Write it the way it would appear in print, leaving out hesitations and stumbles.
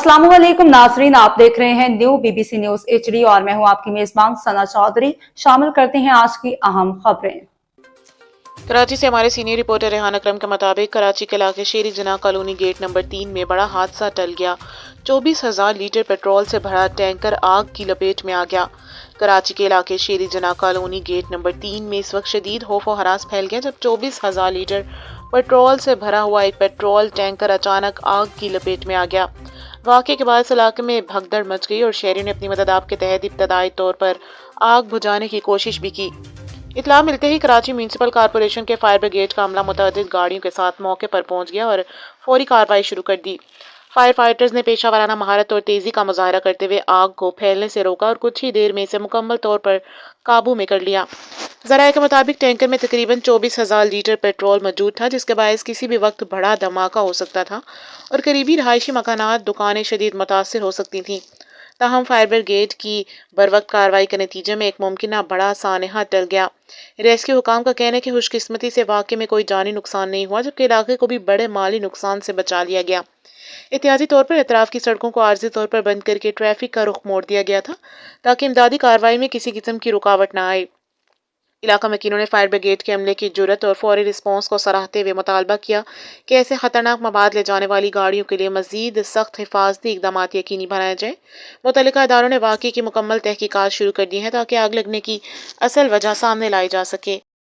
अस्सलाम वालेकुम नाजरीन, आप देख रहे हैं न्यू बीबीसी न्यूज HD और मैं हूं आपकी मेजबान सना चौधरी। शामिल करते हैं आज की अहम खबरें। कराची से हमारे सीनियर रिपोर्टर रेहान अकरम के मुताबिक कराची के इलाके शेरी जना कॉलोनी गेट नंबर 3 में बड़ा हादसा टल गया। 24,000 लीटर पेट्रोल से भरा टैंकर आग की लपेट में आ गया। कराची के इलाके शेरी जना कॉलोनी गेट नंबर 3 में इस वक्त शदीद खौफ और हरास फैल गया जब 24,000 लीटर पेट्रोल से भरा हुआ एक पेट्रोल टैंकर अचानक आग की लपेट में आ गया। वाक़े के बाद इस इलाके में भगदड़ मच गई और शहरियों ने अपनी मदद के तहत इब्तदाई तौर पर आग बुझाने की कोशिश भी की। इत्तला मिलते ही कराची म्यूनसिपल कॉरपोरेशन के फायर ब्रिगेड का अमला मुतअद्दिद गाड़ियों के साथ मौके पर पहुंच गया और फौरी कार्रवाई शुरू कर दी। फायर फाइटर्स ने पेशा वाराना महारत और तेजी का मुजाहरा करते हुए आग को फैलने से रोका और कुछ ही देर में इसे मुकम्मल तौर पर काबू में कर लिया। ज़राए के मुताबिक टैंकर में तकरीबन 24,000 लीटर पेट्रोल मौजूद था, जिसके बायस किसी भी वक्त बड़ा धमाका हो सकता था और करीबी रहायशी मकानात दुकानें शदीद मुतासर हो सकती थीं। ताहम फायर ब्रिगेड की बरवक्त कार्रवाई के नतीजे में एक मुमकिन बड़ा सानहा टल गया। रेस्क्यू हुकाम का कहना है कि खुशकिस्मती से वाक़े में कोई जानी नुकसान नहीं हुआ, जबकि इलाके को भी बड़े माली नुकसान से बचा लिया गया। एहतियाती तौर पर अतराफ की सड़कों को आर्जी तौर पर बंद करके ट्रैफिक का रुख मोड़ दिया गया था ताकि इमदादी कार्रवाई में किसी किस्म की रुकावट न आए। इलाका मकीनों ने फायर ब्रिगेड के अमले की जुर्रत और फौरी रिस्पॉन्स को सराहते हुए मुतालबा किया कि ऐसे खतरनाक मवाद ले जाने वाली गाड़ियों के लिए मजीद सख्त हिफाजती इकदाम यकीनी बनाए जाए। मुतल्लिका इदारों ने वाक़े की मुकम्मल तहकीकात शुरू कर दी हैं ताकि आग लगने की असल वजह सामने लाई जा सके।